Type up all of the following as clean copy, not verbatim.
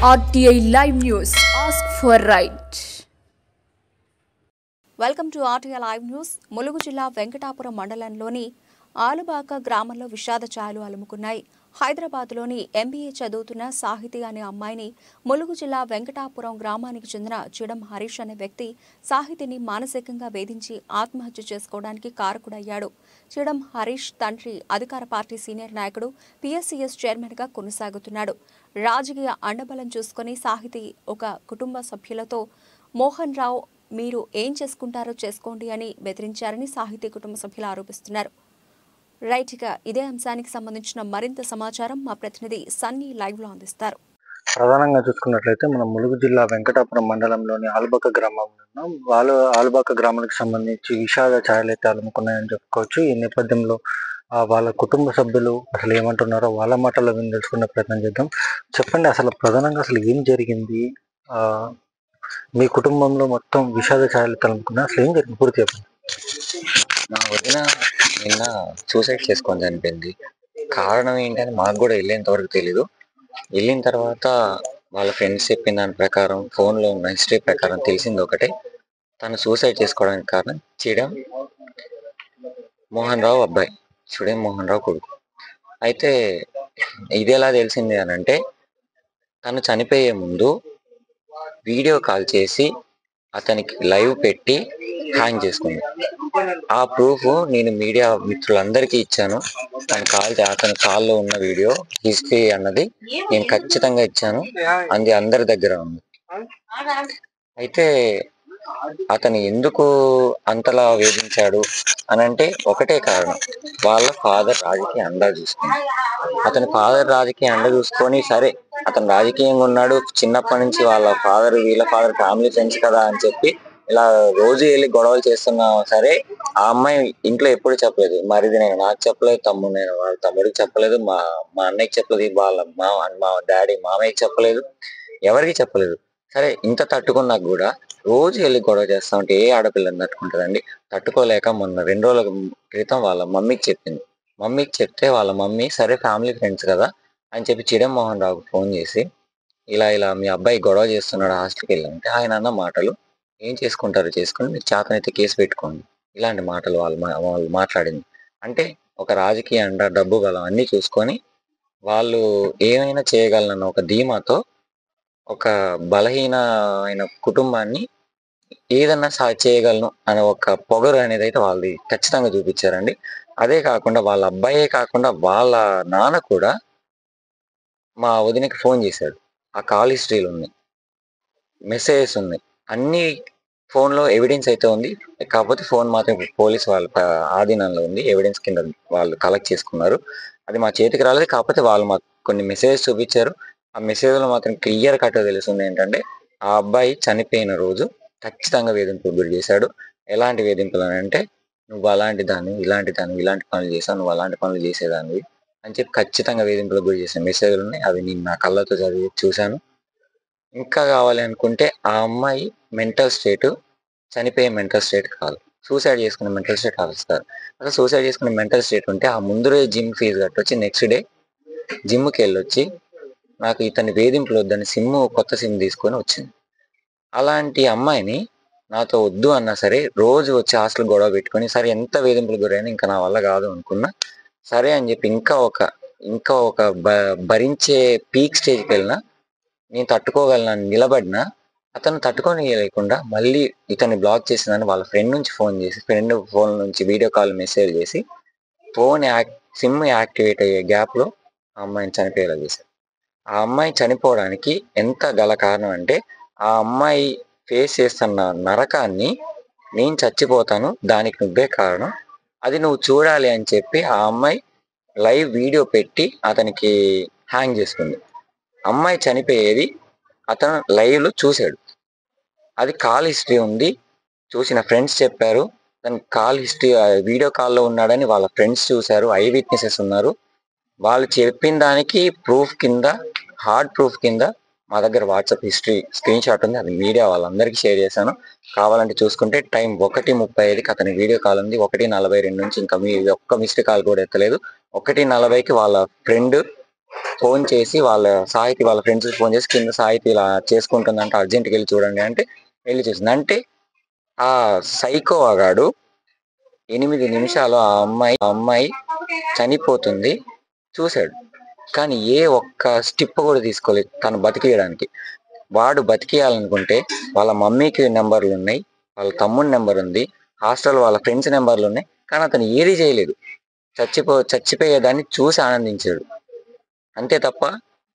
RTI Live News. Ask for right. Welcome to RTI Live News. Mulugu జిల్లా వెంకటాపురం మండలంలోని ఆలుబాక గ్రామంలో విషాద ఛాయలు అలుముకున్నాయి. హైదరాబాద్లోని MBA చదువుతున్న సాహితి అనే అమ్మాయిని ములుగు జిల్లా వెంకటాపురం గ్రామానికి చెందిన చిడం హరీష్ అనే వ్యక్తి సాహితిని మానసికంగా వేధించి ఆత్మహత్య చేసుకోవడానికి కారకుడయ్యాడు. చిడం హరీష్ తండ్రి అధికార పార్టీ సీనియర్ నాయకుడు PSCS చైర్మన్గా కొనసాగుతున్నాడు. రాజకీయ అండబలం చూసుకుని సాహితి ఒక కుటుంబ సభ్యులతో మోహన్ రావు మీరు ఏం చేసుకుంటారో చేసుకోండి అని బెదిరించారని సాహితీ కుటుంబ సభ్యులు ఆరోపిస్తున్నారు. రైట్గా ఇదే అంశానికి సంబంధించిన మరింత సమాచారం మా ప్రతినిధి సన్నీ లైవ్ లో అందిస్తారు. ప్రధానంగా చూసుకున్నట్లయితే మనం ములుగు జిల్లా వెంకటాపురం మండలంలోని ఆలుబాక గ్రామంలో ఉన్నాం. ఆలుబాక గ్రామానికి సంబంధించి విషాద ఛాయలు అయితే అలుముకున్నాయని చెప్పుకోవచ్చు. ఈ నేపథ్యంలో వాళ్ళ కుటుంబ సభ్యులు అసలు ఏమంటున్నారో వాళ్ళ మాటల్లో విని తెలుసుకునే ప్రయత్నం చేద్దాం. చెప్పండి, అసలు ప్రధానంగా అసలు ఏం జరిగింది? మీ కుటుంబంలో మొత్తం విషాద ఛాయలు తలుపుకున్నా అసలు ఏం జరిగింది పూర్తి చెప్పండి. నా వదిన నిన్న సూసైడ్ చేసుకొని చనిపోయింది. కారణం ఏంటని మాకు కూడా వెళ్ళేంతవరకు తెలీదు. వెళ్ళిన తర్వాత వాళ్ళ ఫ్రెండ్స్ చెప్పిన దాని ప్రకారం, ఫోన్లో ఉన్న హిస్టరీ ప్రకారం తెలిసింది ఒకటే, తను సూసైడ్ చేసుకోవడానికి కారణం చిడం మోహన్ రావు అబ్బాయి, చిడం మోహన్ రావు కొడుకు. అయితే ఇది ఎలా తెలిసింది అని అంటే, తను చనిపోయే ముందు వీడియో కాల్ చేసి అతనికి లైవ్ పెట్టి హ్యాంగ్ చేసుకుంది. ఆ ప్రూఫ్ నేను మీడియా మిత్రులందరికీ ఇచ్చాను. అతని కాల్లో ఉన్న వీడియో హిస్టరీ అన్నది నేను ఖచ్చితంగా ఇచ్చాను. అది అందరి దగ్గర ఉంది. అయితే అతను ఎందుకు అంతలా వేధించాడు అని అంటే ఒకటే కారణం, వాళ్ళ ఫాదర్ రాజకీయ అండా చూసుకుని. అతని ఫాదర్ రాజకీయ అండ చూసుకొని, సరే అతను రాజకీయంగా ఉన్నాడు, చిన్నప్పటి నుంచి వాళ్ళ ఫాదర్ వీళ్ళ ఫాదర్ ఫ్యామిలీ ఫ్రెండ్స్ కదా అని చెప్పి ఇలా రోజు వెళ్ళి గొడవలు చేస్తున్నా సరే, ఆ అమ్మాయి ఇంట్లో ఎప్పుడు చెప్పలేదు. మరిది నేను నాకు చెప్పలేదు, నేను వాళ్ళ తమ్ముడికి చెప్పలేదు, మా అన్నయ్యకి చెప్పలేదు, వాళ్ళ మా డాడీ మామయ్యకి చెప్పలేదు, ఎవరికి చెప్పలేదు. సరే ఇంత తట్టుకున్నాక కూడా రోజు వెళ్ళి గొడవ చేస్తా ఉంటే ఏ ఆడపిల్లని తట్టుకుంటుందండి? తట్టుకోలేక మొన్న 2 రోజుల క్రితం వాళ్ళ మమ్మీకి చెప్పింది. మమ్మీకి చెప్తే వాళ్ళ మమ్మీ సరే ఫ్యామిలీ ఫ్రెండ్స్ కదా అని చెప్పి చిడం మోహన్ రావుకి ఫోన్ చేసి ఇలా మీ అబ్బాయి గొడవ చేస్తున్నాడు హాస్టల్కి వెళ్ళాలంటే, ఆయన అన్న మాటలు, ఏం చేసుకుంటారో చేసుకుని మీరు చేతనైతే కేసు పెట్టుకోండి, ఇలాంటి మాటలు వాళ్ళు మాట్లాడింది. అంటే ఒక రాజకీయ అండ, డబ్బు బలం అన్నీ చూసుకొని వాళ్ళు ఏమైనా చేయగలనన్న ఒక ధీమాతో ఒక బలహీనమైన కుటుంబాన్ని ఏదన్నా చేయగలను అనే ఒక పొగరు అనేది అయితే వాళ్ళది ఖచ్చితంగా చూపించారండి. అదే కాకుండా వాళ్ళ అబ్బాయే కాకుండా వాళ్ళ నాన్న కూడా మా వదినకి ఫోన్ చేశాడు. ఆ కాల్ హిస్టరీలు ఉన్నాయి, మెసేజెస్ ఉన్నాయి, అన్ని ఫోన్లో ఎవిడెన్స్ అయితే ఉంది. కాకపోతే ఫోన్ మాత్రం పోలీస్ వాళ్ళ ఆధీనంలో ఉంది, ఎవిడెన్స్ కింద వాళ్ళు కలెక్ట్ చేసుకున్నారు. అది మా చేతికి రాలేదు. కాకపోతే వాళ్ళు మాకు కొన్ని మెసేజెస్ చూపించారు. ఆ మెసేజ్లో మాత్రం క్లియర్ కట్గా తెలుస్తుంది ఏంటంటే, ఆ అబ్బాయి చనిపోయిన రోజు ఖచ్చితంగా వేధింపులు గురి చేశాడు. ఎలాంటి వేధింపులు అని అంటే, నువ్వు అలాంటి దాన్ని, ఇలాంటి పనులు చేశావు, నువ్వు అలాంటి పనులు చేసేదాన్ని అని చెప్పి ఖచ్చితంగా వేధింపులకు గురి చేసిన మెసేజ్లు ఉన్నాయి. అవి నేను నా కళ్ళతో చదివి చూశాను. ఇంకా కావాలి అనుకుంటే ఆ అమ్మాయి మెంటల్ స్టేట్ చనిపోయే మెంటల్ స్టేట్ కాదు, సూసైడ్ చేసుకునే మెంటల్ స్టేట్ ఆలోచిస్తారు. అసలు సూసైడ్ చేసుకునే మెంటల్ స్టేట్ ఉంటే ఆ ముందు రోజు జిమ్ ఫీజు కట్టొచ్చి నెక్స్ట్ డే జిమ్కి వెళ్ళొచ్చి నాకు ఇతని వేధింపులు వద్దని కొత్త సిమ్ తీసుకొని వచ్చింది. అలాంటి అమ్మాయిని నాతో వద్దు అన్నా సరే రోజు వచ్చి హాస్టల్ గొడవ పెట్టుకొని, సరే ఎంత వేధింపులు గురైనా ఇంకా నా వల్ల కాదు అనుకున్నా సరే అని చెప్పి ఇంకా ఒక భరించే పీక్ స్టేజ్కి వెళ్ళినా నేను తట్టుకోగలను నిలబడినా, అతను తట్టుకొని లేకుండా మళ్ళీ ఇతన్ని బ్లాక్ చేసిందని వాళ్ళ ఫ్రెండ్ నుంచి ఫోన్ చేసి, ఫ్రెండ్ ఫోన్ నుంచి వీడియో కాల్ మెసేజ్ చేసి సిమ్ యాక్టివేట్ అయ్యే గ్యాప్లో ఆ అమ్మాయిని చనిపోయేలా చేశారు. ఆ అమ్మాయి చనిపోవడానికి ఎంత గల కారణం అంటే, ఆ అమ్మాయి ఫేస్ చేస్తున్న నరకాన్ని నేను చచ్చిపోతాను, దానికి నువ్వే కారణం, అది నువ్వు చూడాలి అని చెప్పి ఆ అమ్మాయి లైవ్ వీడియో పెట్టి అతనికి హ్యాంగ్ చేసుకుంది. అమ్మాయి చనిపోయేది అతను లైవ్లో చూశాడు. అది కాల్ హిస్టరీ ఉంది, చూసిన ఫ్రెండ్స్ చెప్పారు. తను కాల్ హిస్టరీ వీడియో కాల్లో ఉన్నాడని వాళ్ళ ఫ్రెండ్స్ చూశారు, ఐ విట్నెసెస్ ఉన్నారు. వాళ్ళు చెప్పిన దానికి ప్రూఫ్ కింద, హార్డ్ ప్రూఫ్ కింద మా దగ్గర వాట్సాప్ హిస్టరీ స్క్రీన్ షాట్ ఉంది. అది మీడియా వాళ్ళందరికీ షేర్ చేశాను. కావాలంటే చూసుకుంటే టైం 1:35కి అతని వీడియో కాల్ ఉంది. 1:42 నుంచి ఇంకా ఒక్క మిస్డ్ కాల్ కూడా ఎత్తలేదు. 1:40కి వాళ్ళ ఫ్రెండ్ ఫోన్ చేసి సాహితి వాళ్ళ ఫ్రెండ్స్ ఫోన్ చేసి కింద సాహితి ఇలా చేసుకుంటుందంటే అర్జెంట్కి వెళ్ళి చూడండి అంటే వెళ్ళి చూసింది. అంటే ఆ సైకో వాగాడు 8 నిమిషాలు ఆ అమ్మాయి చనిపోతుంది చూశాడు. కానీ ఏ ఒక్క స్టెప్ కూడా తీసుకోలేదు తను బతికేయడానికి. వాడు బతికేయాలనుకుంటే వాళ్ళ మమ్మీకి నెంబర్లు ఉన్నాయి, వాళ్ళ తమ్ముడి నెంబర్ ఉంది, హాస్టల్ వాళ్ళ ఫ్రెండ్స్ నెంబర్లు ఉన్నాయి. కానీ అతను ఏది చేయలేదు. చచ్చిపోయేదాన్ని చూసి ఆనందించాడు అంతే తప్ప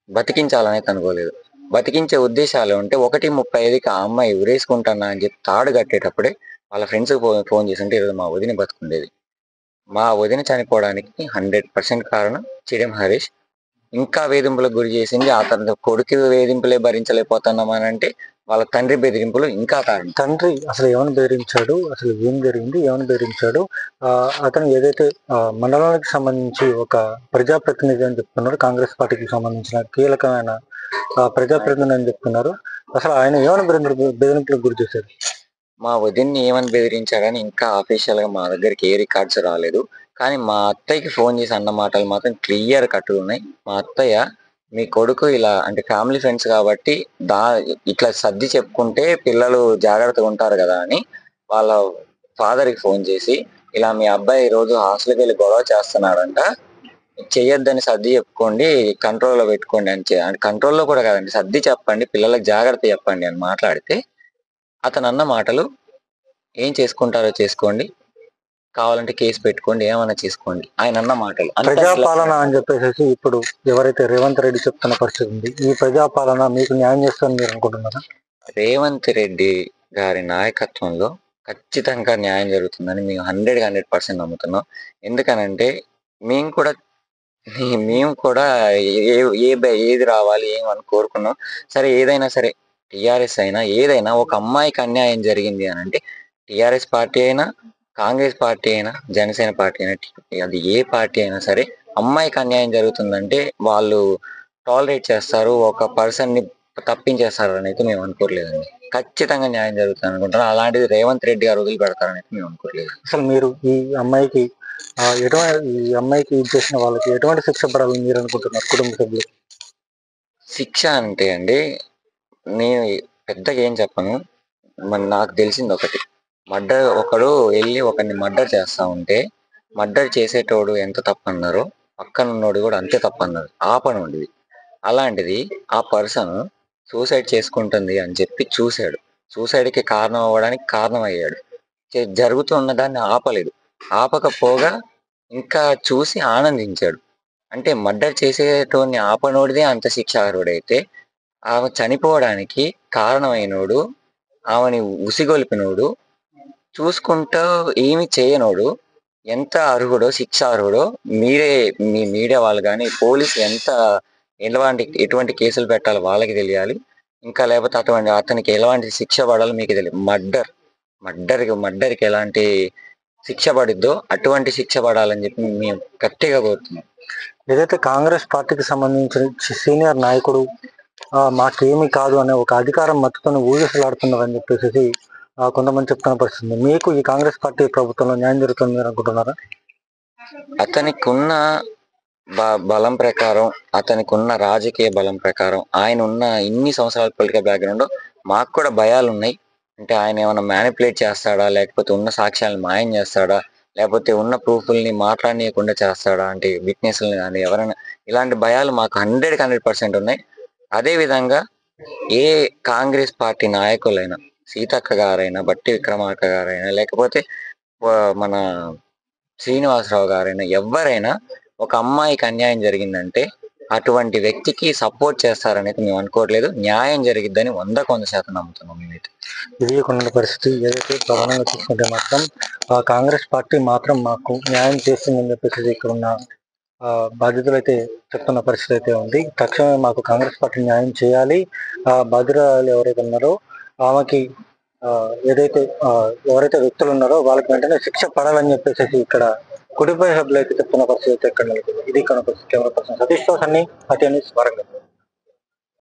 బతికించాలనేది అనుకోలేదు. బతికించే ఉద్దేశాలు ఉంటే 1:35కి ఆ అమ్మాయి ఉరేసుకుంటానా అని చెప్పి తాడు కట్టేటప్పుడే వాళ్ళ ఫ్రెండ్స్కి ఫోన్ చేసి ఉంటే ఈరోజు మా వదిన బతుకుండేది. మా వదిన చనిపోవడానికి 100% కారణం చిడియం హరీష్. ఇంకా వేధింపులకు గురి చేసింది అతని కొడుకు వేధింపులే భరించలేకపోతున్నామని అంటే వాళ్ళ తండ్రి బెదిరింపులు ఇంకా కారణం. తండ్రి అసలు ఏమని బెదిరించాడు, అసలు ఏం జరిగింది, ఏమని బెదిరించాడు? అతను ఏదైతే మండలానికి సంబంధించి ఒక ప్రజాప్రతినిధి అని చెప్తున్నారు, కాంగ్రెస్ పార్టీకి సంబంధించిన కీలకమైన ప్రజాప్రతినిధి అని చెప్తున్నారు. అసలు ఆయన ఏమని బెదిరింపులకు గురి చేశారు? మా వదిన్ని ఏమని బెదిరించాడని ఇంకా అఫీషియల్ గా మా దగ్గరికి ఏ రికార్డ్స్ రాలేదు. కానీ మా అత్తయ్యకి ఫోన్ చేసి అన్న మాటలు మాత్రం క్లియర్ కట్టు ఉన్నాయి. మా అత్తయ్య మీ కొడుకు ఇలా అంటే ఫ్యామిలీ ఫ్రెండ్స్ కాబట్టి ఇట్లా సర్ది చెప్పుకుంటే పిల్లలు జాగ్రత్తగా ఉంటారు కదా అని వాళ్ళ ఫాదర్కి ఫోన్ చేసి ఇలా మీ అబ్బాయి రోజు హాస్టల్కి వెళ్ళి గొడవ చేస్తున్నాడంట, చెయ్యొద్దని సర్ది చెప్పుకోండి, కంట్రోల్లో పెట్టుకోండి అని కంట్రోల్లో కూడా కాదండి సర్ది చెప్పండి, పిల్లలకు జాగ్రత్త చెప్పండి అని మాట్లాడితే అతను అన్న మాటలు ఏం చేసుకుంటారో చేసుకోండి, కావాలంటే కేసు పెట్టుకోండి, ఏమన్నా చేసుకోండి ఆయన అన్న మాటలు. ప్రజాపాలన అని చెప్పేసి ఇప్పుడు ఎవరైతే రేవంత్ రెడ్డి చెప్తున్న పరిస్థితి ఉంది, ఈ ప్రజాపాలన మీకు న్యాయం చేస్తుందని మీరు అనుకుంటున్నారా? రేవంత్ రెడ్డి గారి నాయకత్వంలో ఖచ్చితంగా న్యాయం జరుగుతుందని మేము 100% నమ్ముతున్నాం. ఎందుకనంటే మేము కూడా ఏది రావాలి ఏమని కోరుకున్నాం. సరే ఏదైనా సరే టీఆర్ఎస్ అయినా ఏదైనా ఒక అమ్మాయికి అన్యాయం జరిగింది అని అంటే టీఆర్ఎస్ పార్టీ అయినా కాంగ్రెస్ పార్టీ అయినా జనసేన పార్టీ అయినా అది ఏ పార్టీ అయినా సరే అమ్మాయికి అన్యాయం జరుగుతుందంటే వాళ్ళు టాలరేట్ చేస్తారు, ఒక పర్సన్ ని తప్పించేస్తారు అని అయితే మేము అనుకోవట్లేదండి. ఖచ్చితంగా న్యాయం జరుగుతుంది అనుకుంటున్నాం. అలాంటిది రేవంత్ రెడ్డి గారు వదిలిపెడతారని అయితే మేము అనుకోవట్లేదు. అసలు మీరు ఈ అమ్మాయికి చేసిన వాళ్ళకి ఎటువంటి శిక్ష పడాలని మీరు అనుకుంటున్నారు కుటుంబ సభ్యులు? శిక్ష అంటే అండి నేను పెద్దగా ఏం చెప్పను. నాకు తెలిసింది ఒకటి, ఒకడు వెళ్ళి ఒకరిని మర్డర్ చేస్తా ఉంటే మర్డర్ చేసేటోడు ఎంత తప్పన్నారో పక్కనున్నోడు కూడా అంతే తప్పన్నారు. ఆ పని ఉండేది. అలాంటిది ఆ పర్సన్ సూసైడ్ చేసుకుంటుంది అని చెప్పి చూశాడు, సూసైడ్కి కారణం అవ్వడానికి కారణం అయ్యాడు, జరుగుతున్న దాన్ని ఆపలేదు, ఆపకపోగా ఇంకా చూసి ఆనందించాడు. అంటే మర్డర్ చేసేటోడిని ఆపనోడిదే అంత శిక్షార్హుడైతే ఆమె చనిపోవడానికి కారణమైనోడు, ఆమెని ఉసిగొలిపినోడు, చూసుకుంటూ ఏమి చేయనోడు ఎంత అర్హుడో శిక్ష అర్హుడో మీ మీడియా వాళ్ళు కానీ పోలీసు ఎటువంటి కేసులు పెట్టాలో వాళ్ళకి తెలియాలి. ఇంకా లేకపోతే అతనికి ఎలాంటి శిక్ష పడాలో మీకు తెలియదు. మర్డర్కి ఎలాంటి శిక్ష పడిద్దో అటువంటి శిక్ష పడాలని చెప్పి మేము గట్టిగా కోరుతున్నాం. ఏదైతే కాంగ్రెస్ పార్టీకి సంబంధించిన సీనియర్ నాయకుడు మాకేమీ కాదు అనే ఒక అధికారం మత్తుతో ఊగిసలాడుతున్నారని చెప్పేసి కొంతమంది చెప్తున్న పరిస్థితి. మీకు ఈ కాంగ్రెస్ పార్టీ ప్రభుత్వంలో న్యాయం జరుగుతుంది మీరు అనుకుంటున్నారా? అతనికి ఉన్న బలం ప్రకారం, అతనికి ఉన్న రాజకీయ బలం ప్రకారం, ఆయన ఉన్న ఇన్ని సంవత్సరాల పొలిటికల్ బ్యాక్గ్రౌండ్ మాకు కూడా భయాలు ఉన్నాయి. అంటే ఆయన ఏమైనా మ్యానిపులేట్ చేస్తాడా, లేకపోతే ఉన్న సాక్ష్యాలను మాయం చేస్తాడా, లేకపోతే ఉన్న ప్రూఫ్ల్ని మాట్లాడనీయకుండా చేస్తాడా, అంటే విట్నెస్లని కానీ ఎవరైనా, ఇలాంటి భయాలు మాకు 100% ఉన్నాయి. అదేవిధంగా ఏ కాంగ్రెస్ పార్టీ నాయకులైనా, సీతక్క గారైనా, బట్టి విక్రమార్క గారైనా, లేకపోతే మన శ్రీనివాసరావు గారైనా, ఎవరైనా ఒక అమ్మాయికి అన్యాయం జరిగిందంటే అటువంటి వ్యక్తికి సపోర్ట్ చేస్తారనేది మేము అనుకోవట్లేదు. న్యాయం జరిగిద్దని 100% నమ్ముతున్నాం మేమైతే. ఇది కొన్ని పరిస్థితి ఏదైతే ప్రధానంగా చూసుకుంటే మాత్రం కాంగ్రెస్ పార్టీ మాత్రం మాకు న్యాయం చేస్తుందని చెప్పేసి ఇక్కడ ఉన్న బాధితులు అయితే చెప్తున్న పరిస్థితి అయితే ఉంది. తక్షణమే మాకు కాంగ్రెస్ పార్టీ న్యాయం చేయాలి. బాధితురాలు ఎవరైతే ఉన్నారో ఆమెకి ఎవరైతే వ్యక్తులు ఉన్నారో వాళ్ళకి వెంటనే శిక్ష పడాలని చెప్పేసి ఇక్కడ కుటుంబ సభ్యులు అయితే చెప్తున్న పరిస్థితి అయితే ఇక్కడ నెలకొంది. ఇది కనపరిస్థితి. కెమెరా పర్సన్ సతీష్ తో సన్నీ, ATN న్యూస్, వరంగల్.